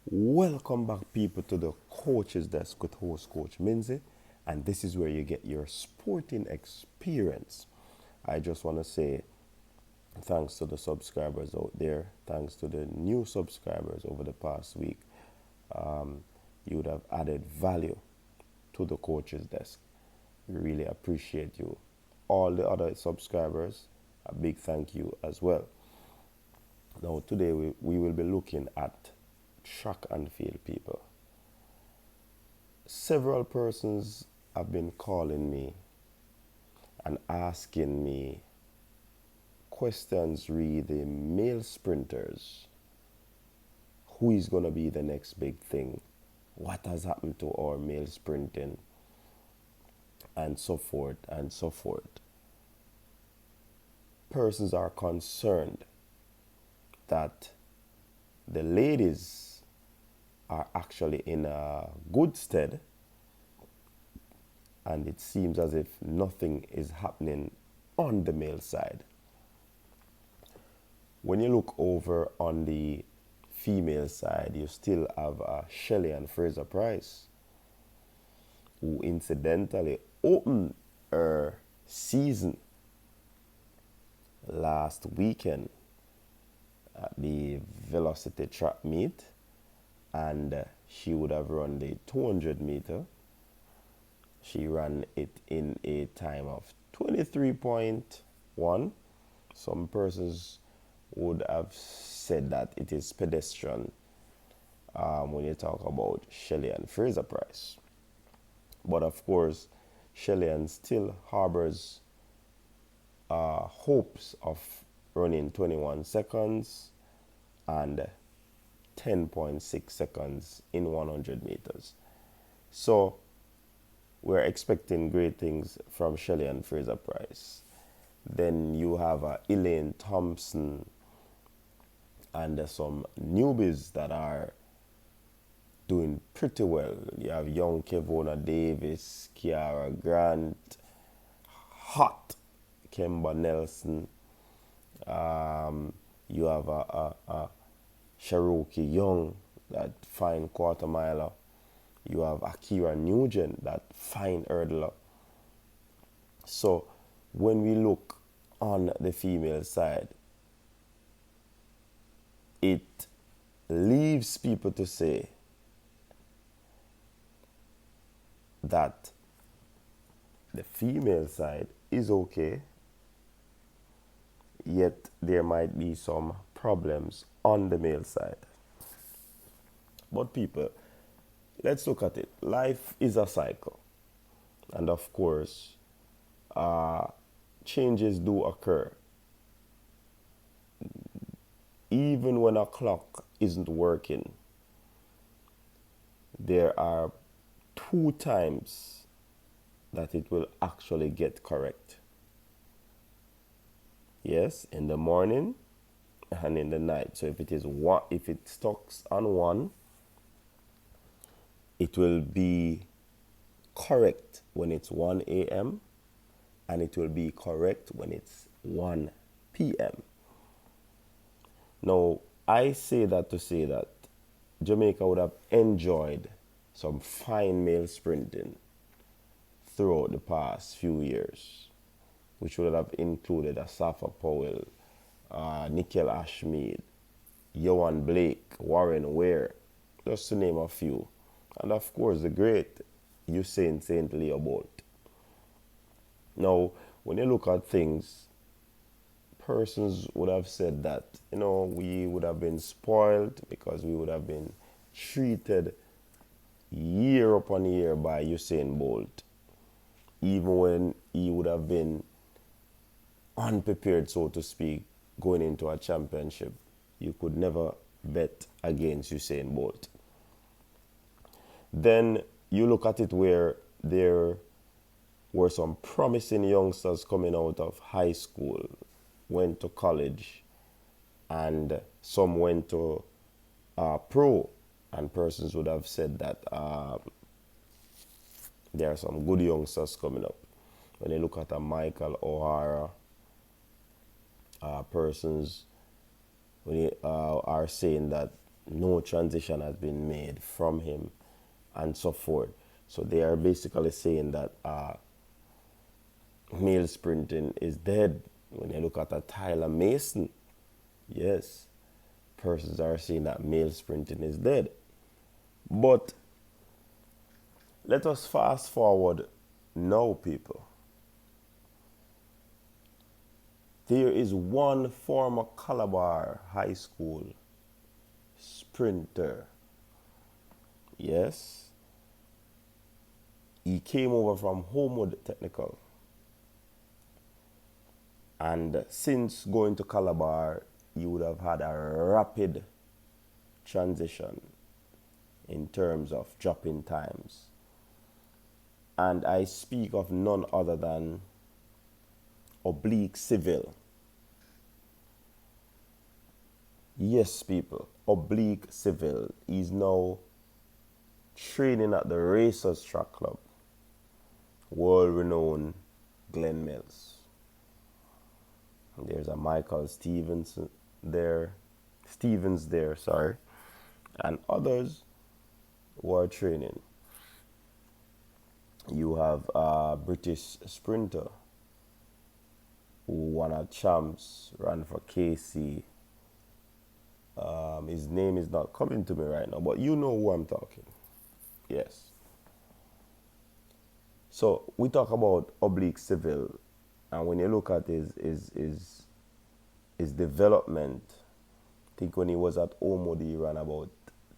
Welcome back, people, to the Coach's Desk with host Coach Minzy, and this is where you get your sporting experience. I just want to say thanks to the subscribers out there, thanks to the new subscribers over the past week. You would have added value to the Coach's Desk. We really appreciate you. All the other subscribers, a big thank you as well. Now, today we will be looking at track and field, people. Several persons have been calling me and asking me questions re the male sprinters. Who is going to be the next big thing? What has happened to our male sprinting? And so forth and so forth. Persons are concerned that the ladies are actually in a good stead, and it seems as if nothing is happening on the male side. When you look over on the female side, you still have Shelley and Fraser Price, who incidentally opened her season last weekend at the velocity track meet, and she would have run the 200 meter. She ran it in a time of 23.1. Some persons would have said that it is pedestrian when you talk about Shelley and Fraser Price. But of course, Shelley still harbors hopes of running 21 seconds and 10.6 seconds in 100 meters. So we're expecting great things from Shelley and Fraser Price. Then you have Elaine Thompson and some newbies that are doing pretty well. You have young Kevona Davis, Kiara Grant, hot Kemba Nelson. You have Cherokee Young, that fine quarter miler. You have Akira Nugent, that fine hurdler. So when we look on the female side, it leaves people to say that the female side is okay, yet there might be some problems on the male side. But people, let's look at it. Life is a cycle. And of course, changes do occur. Even when a clock isn't working, there are 2 times that it will actually get correct. Yes, in the morning and in the night. So if it stocks on 1, it will be correct when it's 1 a.m. and it will be correct when it's 1 p.m. Now, I say that to say that Jamaica would have enjoyed some fine male sprinting throughout the past few years, which would have included Asafa Powell, Nickel Ashmead, Johan Blake, Warren Ware, just to name a few. And of course, the great Usain St. Leo Bolt. Now, when you look at things, persons would have said that, we would have been spoiled because we would have been treated year upon year by Usain Bolt, even when he would have been unprepared, so to speak, going into a championship. You could never bet against Usain Bolt. Then you look at it where there were some promising youngsters coming out of high school, went to college, and some went to pro, and persons would have said that there are some good youngsters coming up. When you look at a Michael O'Hara, persons when you, are saying that no transition has been made from him and so forth. So they are basically saying that male sprinting is dead. When you look at a Tyler Mason, yes, persons are saying that male sprinting is dead. But let us fast forward now, people. There is one former Calabar High School sprinter. Yes. He came over from Homewood Technical. And since going to Calabar, you would have had a rapid transition in terms of dropping times. And I speak of none other than Oblique Seville. Yes, people, Oblique Seville is now training at the Racers Track Club, world-renowned Glen Mills. There's a Michael Stevens there, and others who are training. You have a British sprinter who won a champs, ran for KC. His name is not coming to me right now, but you know who I'm talking. Yes. So we talk about Oblique Seville, and when you look at his development, I think when he was at Homewood, he ran about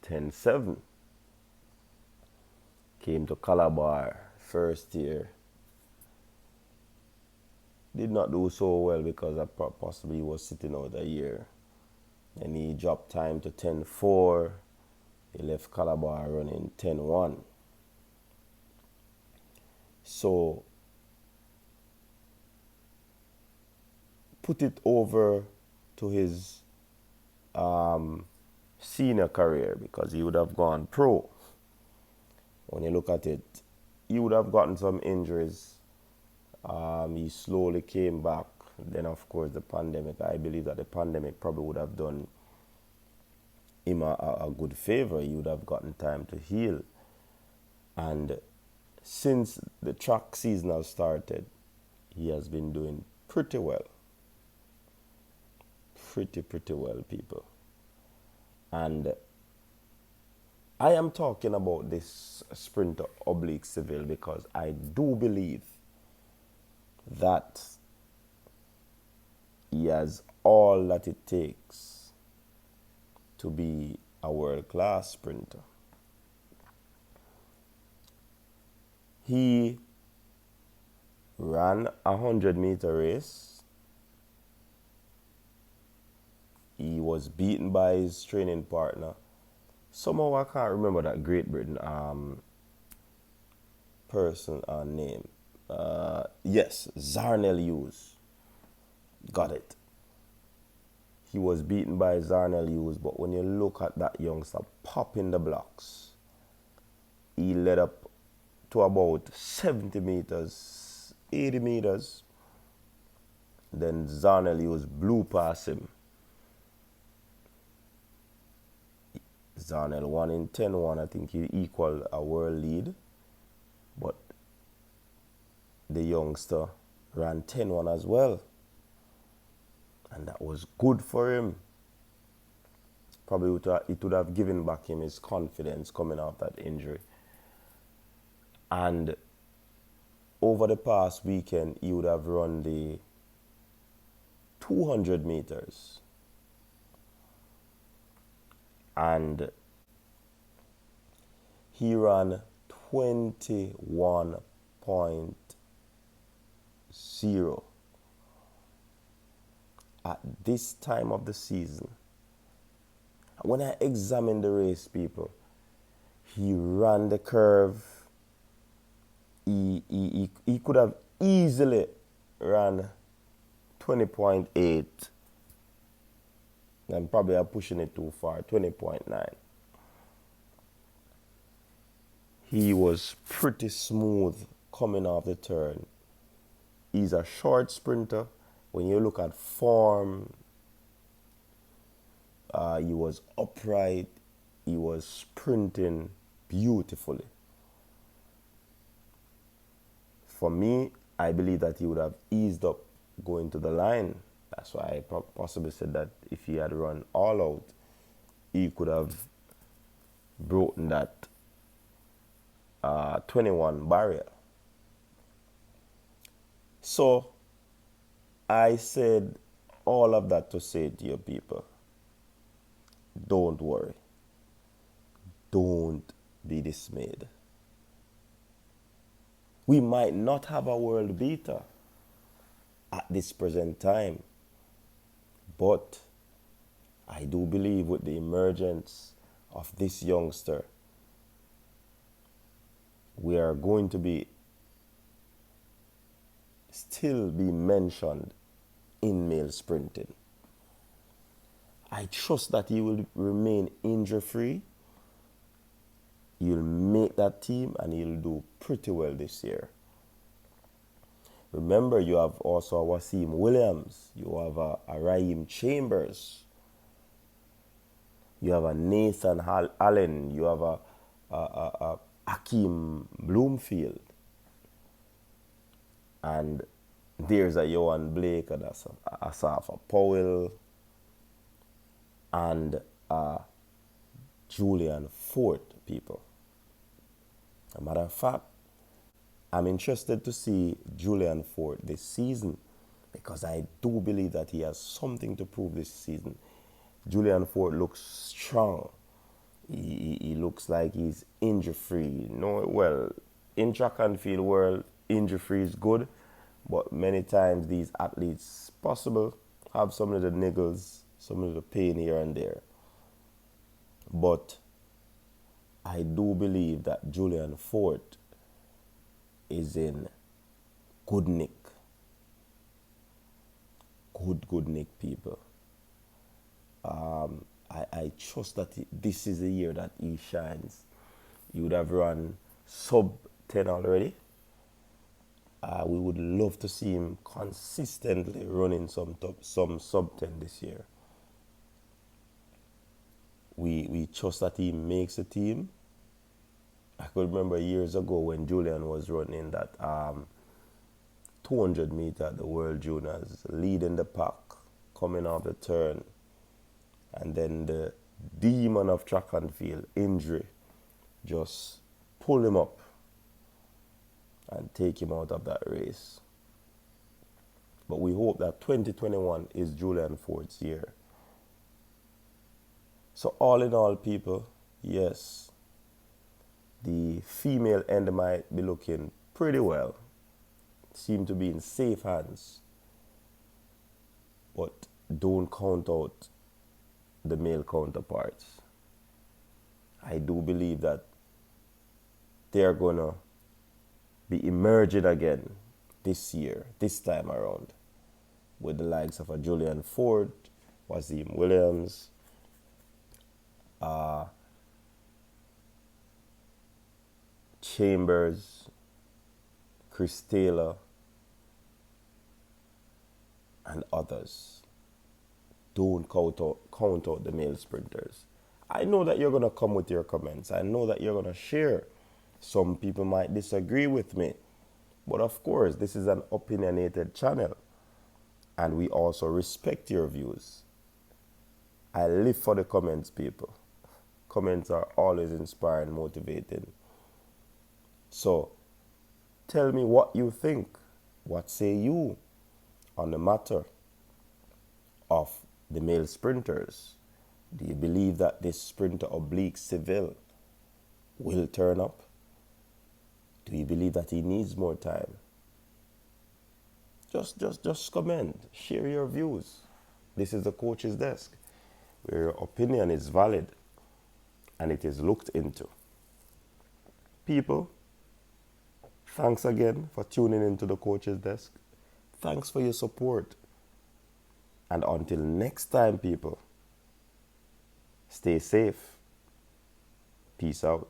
10.7. Came to Calabar first year. Did not do so well because possibly he was sitting out a year. And he dropped time to 10.4. He left Calabar running 10.1. So put it over to his senior career, because he would have gone pro. When you look at it, he would have gotten some injuries. He slowly came back. Then, of course, the pandemic. I believe that the pandemic probably would have done him a good favor. He would have gotten time to heal. And since the track season has started, he has been doing pretty well. Pretty well, people. And I am talking about this sprinter Oblique Seville because I do believe that he has all that it takes to be a world-class sprinter. He ran a 100-meter race. He was beaten by his training partner. Somehow I can't remember that Great Britain person name. Yes, Zarnell Hughes. Got it. He was beaten by Zarnell Hughes, but when you look at that youngster popping the blocks, he led up to about 70 meters, 80 meters. Then Zarnell Hughes blew past him. Zarnell won in 10.1. I think he equaled a world lead. But the youngster ran 10.1 as well. And that was good for him. Probably it would have given back him his confidence coming off that injury. And over the past weekend, he would have run the 200 meters. And he ran 21.0 at this time of the season. When I examined the race, people, he ran the curve. He could have easily ran 20.8. I'm probably pushing it too far, 20.9. He was pretty smooth coming off the turn. He's a short sprinter. When you look at form, he was upright. he was sprinting beautifully. For me, I believe that he would have eased up going to the line. That's why I possibly said that if he had run all out, he could have broken that 21 barrier. So I said all of that to say to you people, don't worry. Don't be dismayed. We might not have a world beater at this present time, but I do believe with the emergence of this youngster, we are going to still be mentioned in male sprinting. I trust that he will remain injury-free. He'll make that team and he'll do pretty well this year. Remember, you have also a Wasim Williams. You have a Raheem Chambers. You have a Nathan Allen. You have a Akeem Bloomfield. And there's a Johan Blake and a Asafa Powell and Julian Forte, people. As a matter of fact, I'm interested to see Julian Forte this season because I do believe that he has something to prove this season. Julian Forte looks strong. He looks like he's injury-free. Well, in track and field world, injury-free is good, but many times these athletes possible have some of the niggles, some of the pain here and there. But I do believe that Julian Forte is in good nick. Good nick, people. I trust that this is the year that he shines. He would have run sub 10 already. We would love to see him consistently running some sub 10 this year. We trust that he makes the team. I could remember years ago when Julian was running that 200 meter at the World Juniors, leading the pack, coming off the turn, and then the demon of track and field, injury, just pull him up and take him out of that race. But we hope that 2021 is Julian Forte's year. So all in all, people, yes, the female end might be looking pretty well. Seem to be in safe hands. But don't count out the male counterparts. I do believe that they're going to be emerging again this year, this time around, with the likes of a Julian Forte, Wasim Williams, Chambers, Chris Taylor, and others. Don't count out the male sprinters. I know that you're going to come with your comments. I know that you're going to share. Some people might disagree with me. But of course, this is an opinionated channel. And we also respect your views. I live for the comments, people. Comments are always inspiring, motivating. So, tell me what you think. What say you on the matter of the male sprinters? Do you believe that this sprinter Oblique Seville will turn up? Do you believe that he needs more time? Just comment. Share your views. This is the coach's desk, where your opinion is valid and it is looked into. People, thanks again for tuning into the coach's desk. Thanks for your support. And until next time, people, stay safe. Peace out.